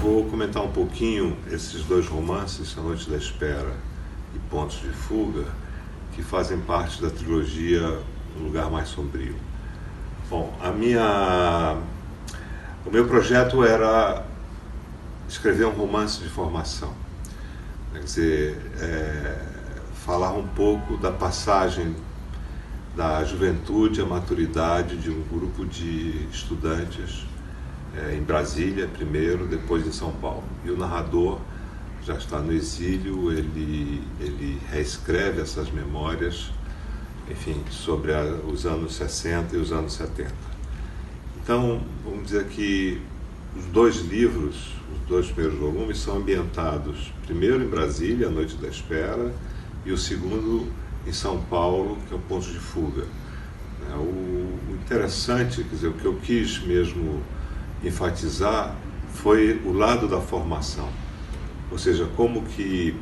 vou comentar um pouquinho esses dois romances, A Noite da Espera e Pontos de Fuga, que fazem parte da trilogia Um Lugar Mais Sombrio. Bom, o meu projeto era escrever um romance de formação, quer dizer, falar um pouco da passagem da juventude à maturidade de um grupo de estudantes em Brasília primeiro, depois em São Paulo. E o narrador já está no exílio, ele reescreve essas memórias, enfim, sobre os anos 60 e os anos 70. Então, vamos dizer que os dois livros, os dois primeiros volumes, são ambientados primeiro em Brasília, A Noite da Espera, e o segundo em São Paulo, que é o Ponto de Fuga. O interessante, quer dizer, o que eu quis mesmo enfatizar foi o lado da formação, ou seja, como que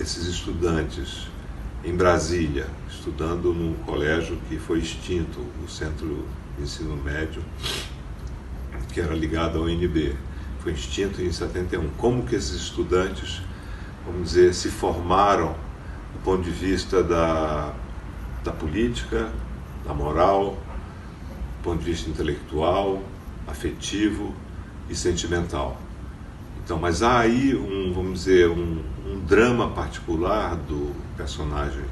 esses estudantes em Brasília, estudando num colégio que foi extinto, o Centro de Ensino Médio, que era ligado ao UNB, foi extinto em 71, como que esses estudantes, vamos dizer, se formaram do ponto de vista da política, da moral, do ponto de vista intelectual, afetivo e sentimental. Então, mas há aí vamos dizer, um drama particular do personagem,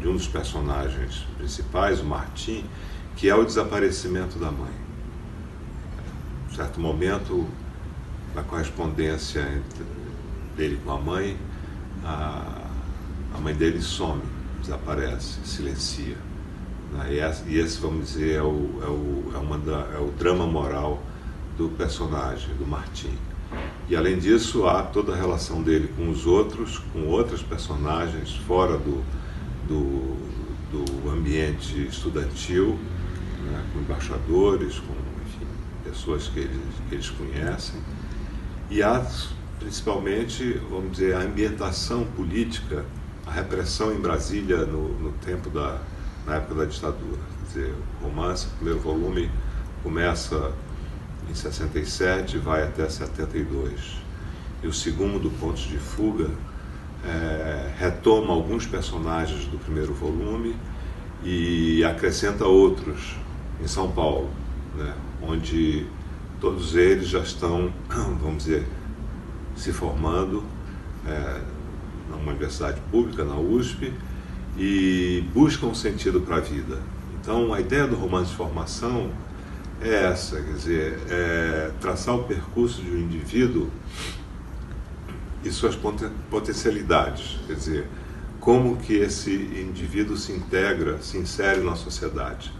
de um dos personagens principais, o Martim, que é o desaparecimento da mãe. Em certo momento, na correspondência dele com a mãe dele some, desaparece, silencia. E esse, vamos dizer, é o drama moral do personagem, do Martim. E além disso, há toda a relação dele com os outros, com outras personagens fora do ambiente estudantil, né, com embaixadores, com, enfim, pessoas que eles conhecem. E há, principalmente, vamos dizer, a ambientação política, a repressão em Brasília na época da ditadura. Quer dizer, o romance, o primeiro volume, começa em 67 e vai até 72. E o segundo, Pontos de Fuga, retoma alguns personagens do primeiro volume e acrescenta outros em São Paulo, né, onde todos eles já estão, vamos dizer, se formando numa universidade pública, na USP, e buscam um sentido para a vida. Então, a ideia do romance de formação é essa, quer dizer, traçar o percurso de um indivíduo e suas potencialidades, quer dizer, como que esse indivíduo se integra, se insere na sociedade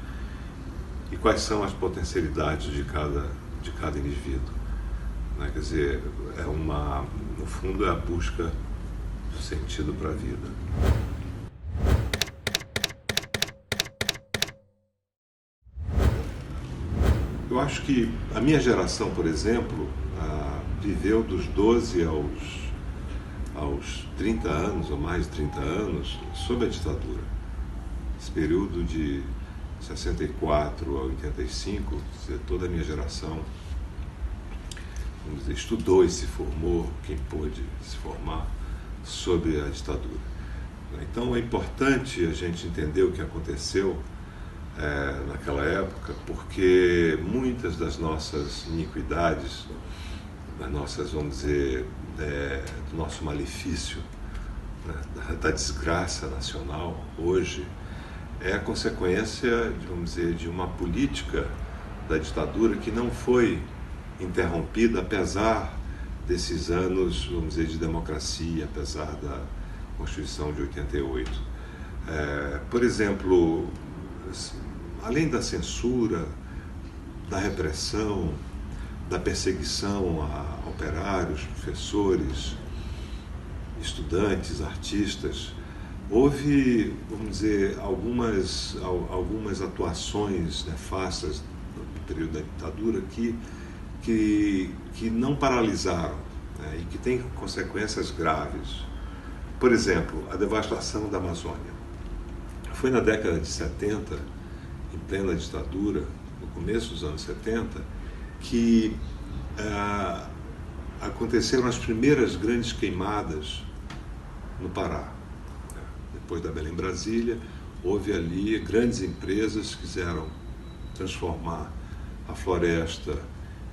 e quais são as potencialidades de cada indivíduo, né? Quer dizer, no fundo é a busca do sentido para a vida. Eu acho que a minha geração, por exemplo, viveu dos 12 aos 30 anos, ou mais de 30 anos, sob a ditadura. Esse período de 64 a 85, toda a minha geração, vamos dizer, estudou e se formou, quem pôde se formar, sob a ditadura. Então é importante a gente entender o que aconteceu naquela época, porque muitas das nossas iniquidades, das nossas, vamos dizer, do nosso malefício, né, da desgraça nacional hoje, é a consequência, vamos dizer, de uma política da ditadura que não foi interrompida, apesar desses anos, vamos dizer, de democracia, apesar da Constituição de 88. Por exemplo, além da censura, da repressão, da perseguição a operários, professores, estudantes, artistas, houve, vamos dizer, algumas atuações nefastas no período da ditadura que não paralisaram, né, e que têm consequências graves. Por exemplo, a devastação da Amazônia. Foi na década de 70, em plena ditadura, no começo dos anos 70, que aconteceram as primeiras grandes queimadas no Pará. Depois da Belém Brasília, houve ali grandes empresas que quiseram transformar a floresta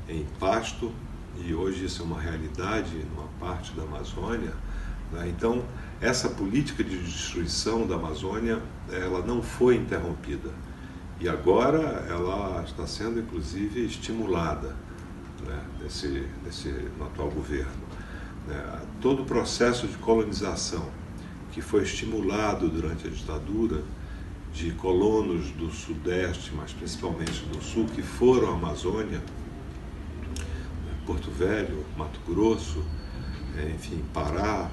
em pasto, e hoje isso é uma realidade numa parte da Amazônia. Então, essa política de destruição da Amazônia, ela não foi interrompida. E agora ela está sendo, inclusive, estimulada, no atual governo. Todo o processo de colonização que foi estimulado durante a ditadura, de colonos do Sudeste, mas principalmente do Sul, que foram à Amazônia, Porto Velho, Mato Grosso, enfim, Pará,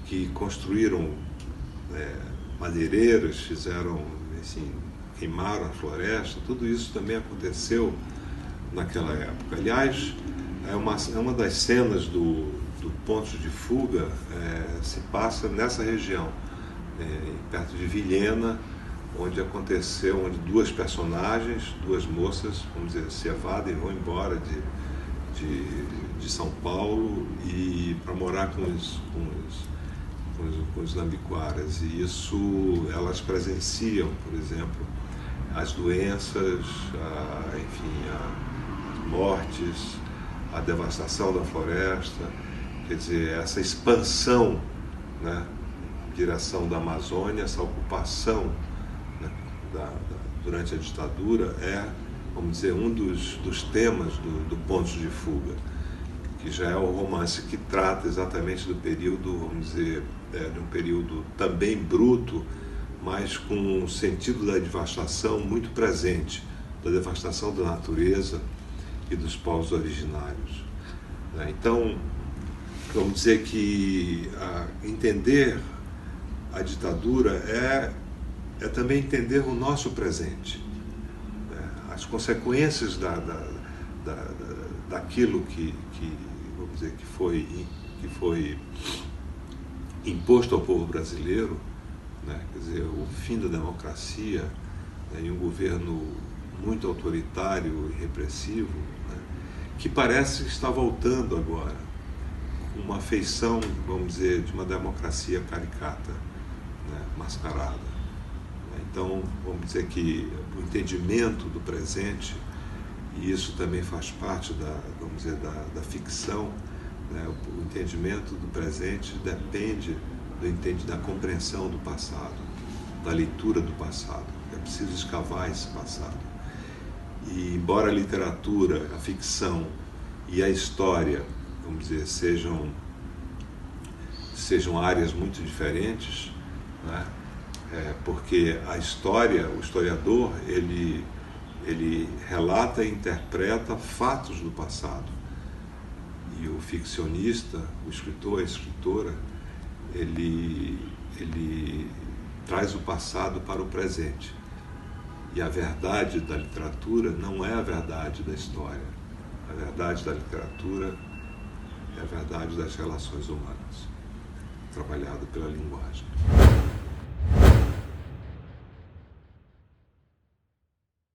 que construíram madeireiras, fizeram, assim, queimaram a floresta. Tudo isso também aconteceu naquela época. Aliás, uma das cenas do Pontos de Fuga se passa nessa região, perto de Vilhena, onde duas personagens, duas moças, vamos dizer, se evadem, vão embora de São Paulo e para morar com os lambiquaras. E isso, elas presenciam, por exemplo, as doenças, as mortes, a devastação da floresta. Quer dizer, essa expansão, em direção da Amazônia, essa ocupação, durante a ditadura, vamos dizer, um dos temas do Pontos de Fuga, que já é um romance que trata exatamente do período, vamos dizer, de um período também bruto, mas com um sentido da devastação muito presente, da devastação da natureza e dos povos originários. Então, vamos dizer que entender a ditadura é também entender o nosso presente, as consequências daquilo que vamos dizer, que foi imposto ao povo brasileiro, quer dizer, o fim da democracia, e um governo muito autoritário e repressivo, que parece que está voltando agora, uma feição, vamos dizer, de uma democracia caricata, mascarada. Então, vamos dizer que o entendimento do presente, e isso também faz parte vamos dizer, da ficção, o entendimento do presente depende da compreensão do passado, da leitura do passado. É preciso escavar esse passado. E embora a literatura, a ficção e a história, vamos dizer, sejam áreas muito diferentes, porque a história, o historiador, ele relata e interpreta fatos do passado. E o ficcionista, o escritor, a escritora, ele traz o passado para o presente. E a verdade da literatura não é a verdade da história. A verdade da literatura é a verdade das relações humanas, trabalhada pela linguagem.